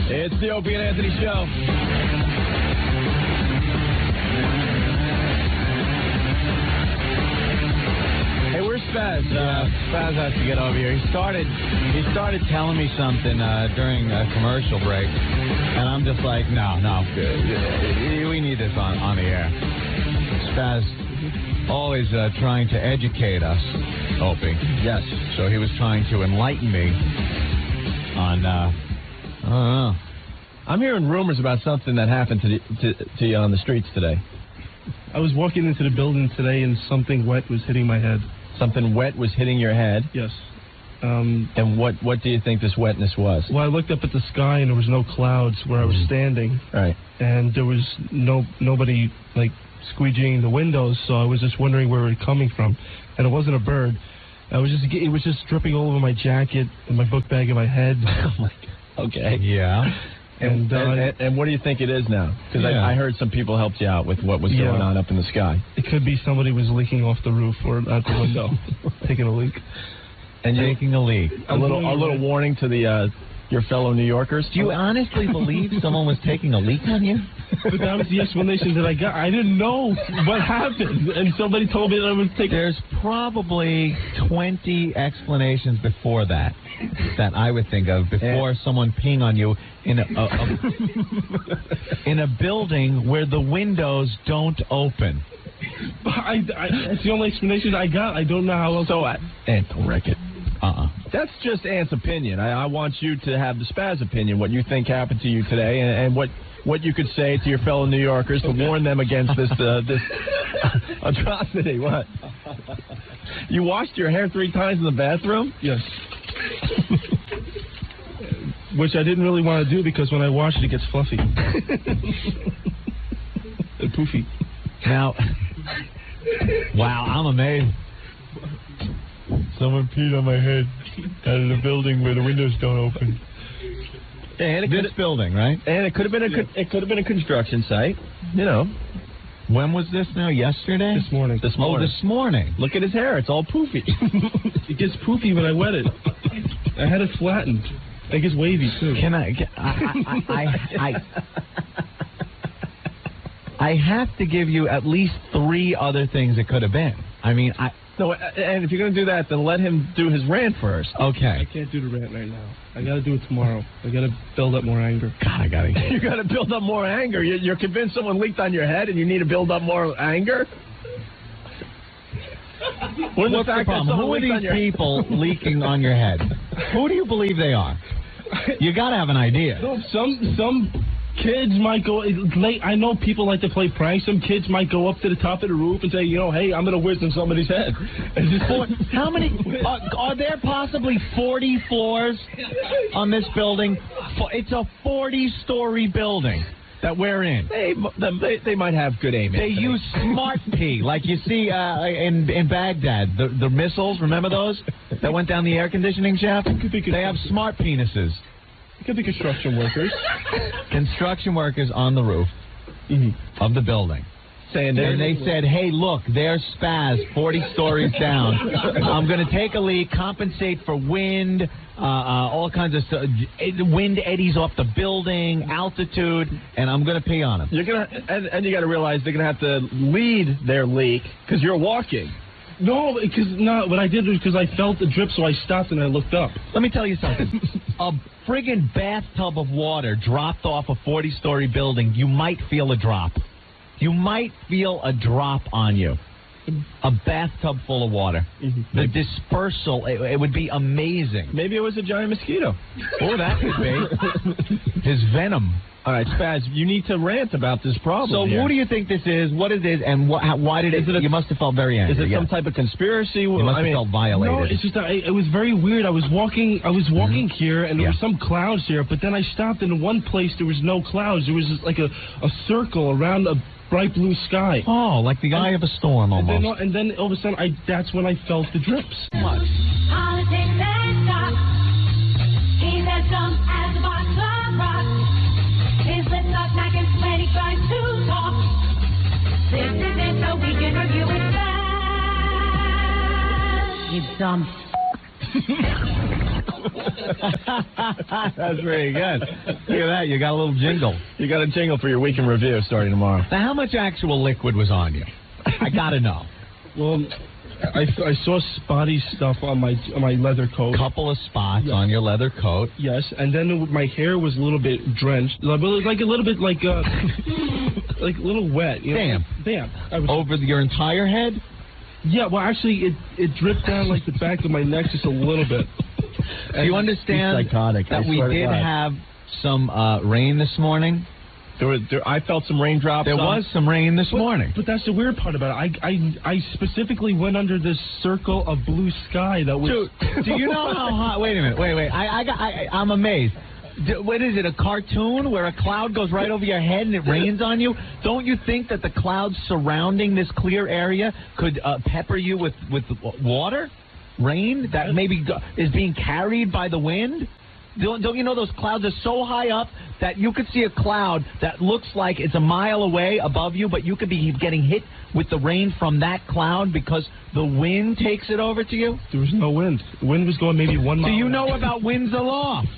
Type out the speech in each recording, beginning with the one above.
It's the Opie and Anthony Show. Hey, where's Spaz? Spaz has to get over here. He started telling me something during a commercial break, and I'm just like, no, we need this on the air. Spaz always trying to educate us, Opie. Yes. So he was trying to enlighten me on, I don't know. I'm hearing rumors about something that happened to you on the streets today. I was walking into the building today and something wet was hitting my head. Something wet was hitting your head? Yes. And what do you think this wetness was? Well, I looked up at the sky and there was no clouds where I was standing. Right. And there was nobody, like, squeegeeing the windows, so I was just wondering where it was coming from. And it wasn't a bird. It was just dripping all over my jacket and my book bag and my head. Oh, my God. Okay. Yeah. And what do you think it is now? Because I heard some people helped you out with what was going on up in the sky. It could be somebody was leaking off the roof or out the window, taking a leak. And taking a leak. A little warning to your fellow New Yorkers. Do you honestly believe someone was taking a leak on you? But that was the explanation that I got. I didn't know what happened, and somebody told me that I was taking... There's probably 20 explanations before that I would think of before someone peeing on you in a building where the windows don't open. That's the only explanation I got. I don't know how else... So, Ant, don't wreck it. That's just Ant's opinion. I want you to have the Spaz opinion, what you think happened to you today, and what you could say to your fellow New Yorkers to warn them against this atrocity. What? You washed your hair 3 times in the bathroom? Yes. Which I didn't really want to do because when I wash it, it gets fluffy. And poofy. Now, wow, I'm amazed. Someone peed on my head out of the building where the windows don't open. And this building, right? And it could have been a construction site. You know. When was this now? Yesterday? This morning. This morning. Look at his hair. It's all poofy. It gets poofy when I wet it. I had it flattened. It gets wavy, too. Can I have to give you at least 3 other things it could have been. I mean, No, and if you're going to do that, then let him do his rant first. Okay. I can't do the rant right now. I got to do it tomorrow. I got to build up more anger. God, I got to. You got to build up more anger. You're convinced someone leaked on your head, and you need to build up more anger. What's the problem? Who are these people leaking on your head? Who do you believe they are? You got to have an idea. No, some kids might go late. I know people like to play pranks. Some kids might go up to the top of the roof and say, hey, I'm going to whiz in somebody's head. How many? Are there possibly 40 floors on this building? It's a 40-story building that we're in. They might have good aim. They use smart pee, like you see in Baghdad. The missiles, remember those that went down the air conditioning shaft? They have smart penises. It could be construction workers. Construction workers on the roof of the building. And they said, hey, look, there's Spaz, 40 stories down. I'm going to take a leak, compensate for wind, all kinds of stuff. Wind eddies off the building, altitude, and I'm going to pee on him. You're gonna, and you got to realize they're going to have to lead their leak because you're walking. No, what I did was because I felt the drip, so I stopped and I looked up. Let me tell you something. A friggin' bathtub of water dropped off a 40-story building, you might feel a drop. You might feel a drop on you. A bathtub full of water. The dispersal, it would be amazing. Maybe it was a giant mosquito. Oh, that could be. His venom. All right, Spaz, you need to rant about this problem. So who do you think this is? What it is, and why did it? You must have felt very angry. Is it some type of conspiracy? You must have felt violated. No, it's just it was very weird. I was walking here, and there were some clouds here, but then I stopped, and in one place there was no clouds. There was just like a circle around a bright blue sky. Oh, like the eye of a storm almost. And then all of a sudden, that's when I felt the drips. Much. Politics and talk. He's as dumb as a box of rocks. His lips are smacking when he tries to talk. This is it, so we can review it fast. You dumb That's very good. Look at that. You got a little jingle. You got a jingle for your week in review starting tomorrow. Now, how much actual liquid was on you? I got to know. Well, I saw spotty stuff on my leather coat. Couple of spots on your leather coat. Yes, and then my hair was a little bit drenched, like a little bit like a little wet. You know? Damp. Over your entire head? Yeah, well, actually, it dripped down like the back of my neck just a little bit. Do you understand that we did have some rain this morning? I felt some raindrops. There was some rain this morning. But that's the weird part about it. I specifically went under this circle of blue sky that was... Dude, do you know how hot... Wait a minute. Wait. I'm amazed. What is it, a cartoon where a cloud goes right over your head and it rains on you? Don't you think that the clouds surrounding this clear area could pepper you with water? Rain that maybe is being carried by the wind? Don't you know those clouds are so high up that you could see a cloud that looks like it's a mile away above you, but you could be getting hit with the rain from that cloud because the wind takes it over to you? There was no wind. The wind was going maybe 1 mile. Do you know about winds aloft?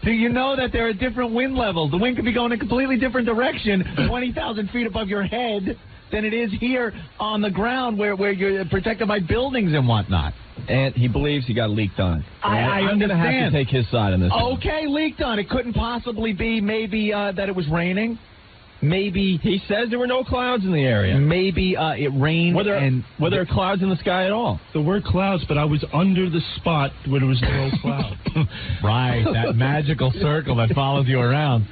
Do you know that there are different wind levels? The wind could be going in a completely different direction 20,000 feet above your head than it is here on the ground where you're protected by buildings and whatnot. And he believes he got leaked on. I'm going to have to take his side on this. Okay, leaked on. It couldn't possibly be maybe that it was raining. Maybe he says there were no clouds in the area. Maybe it rained. Were there clouds in the sky at all? There were clouds, but I was under the spot where there was no cloud. Right, that magical circle that follows you around.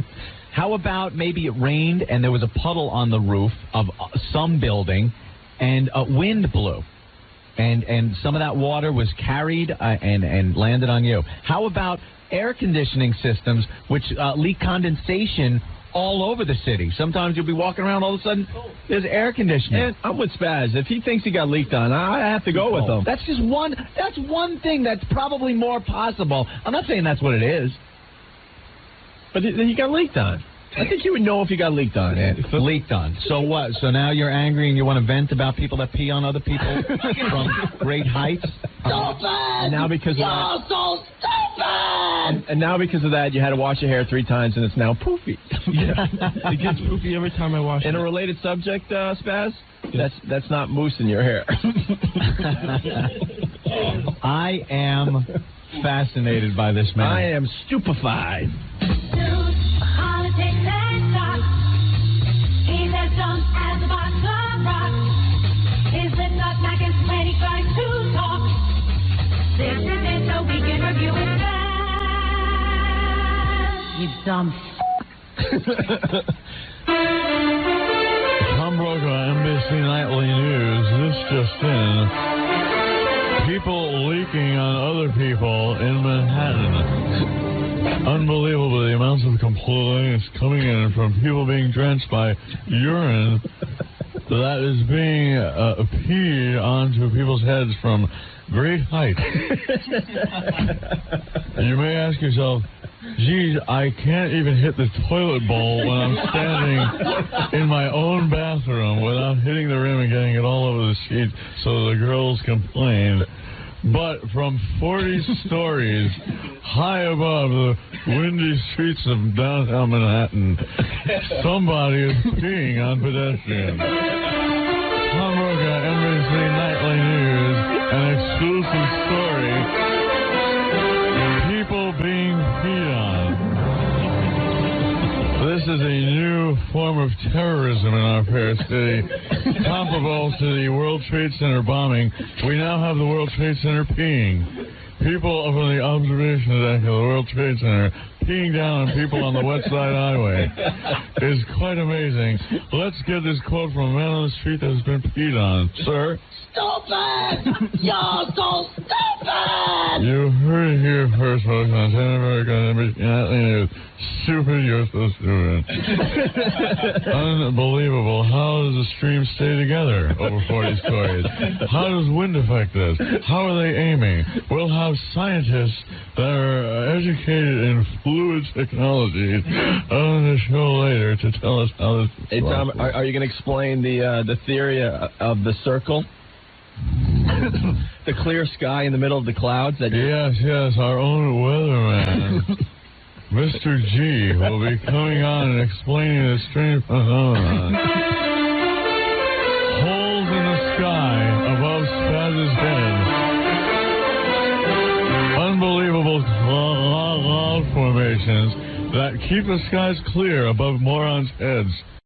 How about maybe it rained and there was a puddle on the roof of some building and wind blew. And some of that water was carried and landed on you. How about air conditioning systems which leak condensation all over the city? Sometimes you'll be walking around, all of a sudden there's air conditioning. And I'm with Spaz. If he thinks he got leaked on, I have to go with him. That's just one thing that's probably more possible. I'm not saying that's what it is. But he got leaked on. I think you would know if you got leaked on, Ed. Leaked on. So what? So now you're angry and you want to vent about people that pee on other people from great heights? Stupid! And now because of that, You're so stupid! And now because of that, you had to wash your hair 3 times, and it's now poofy. It gets poofy every time I wash it. In a related subject, Spaz, that's not mousse in your hair. I am fascinated by this man. I am stupefied. Politics and talk. He's as dumb as a box of rocks. His lips are smacking when he tries to talk. This is it, so we can review it fast. You dumb Tom BROKAW, NBC Nightly News. This just in. People leaking on other people in Manhattan. Unbelievable, the amounts of complaints coming in from people being drenched by urine that is being peed onto people's heads from great height. And you may ask yourself, geez, I can't even hit the toilet bowl when I'm standing in my own bathroom without hitting the rim and getting it all over the sheet, so the girls complained. But from 40 stories high above the windy streets of downtown Manhattan, somebody is peeing on pedestrians. Tom BROKAW, NBC Nightly News, an exclusive story. People being peed on. This is a new form of terrorism in our fair city, comparable to the World Trade Center bombing. We now have the World Trade Center peeing. People from the observation deck of the World Trade Center peeing down on people on the West Side Highway is quite amazing. Let's get this quote from a man on the street that has been peed on. Sir? stupid! You're so stupid! You heard it here first, folks, on Santa America News. Stupid, you're so stupid. Unbelievable. How does the stream stay together over 40 stories? How does wind affect this? How are they aiming? We'll have scientists that are educated in fluid technology on the show later to tell us how this is. Hey, Tom, are you going to explain the theory of the circle? The clear sky in the middle of the clouds. Yes, our own weatherman, Mr. G, will be coming on and explaining the strange phenomenon. Holes in the sky above Spaz's head. Unbelievable cloud formations that keep the skies clear above morons' heads.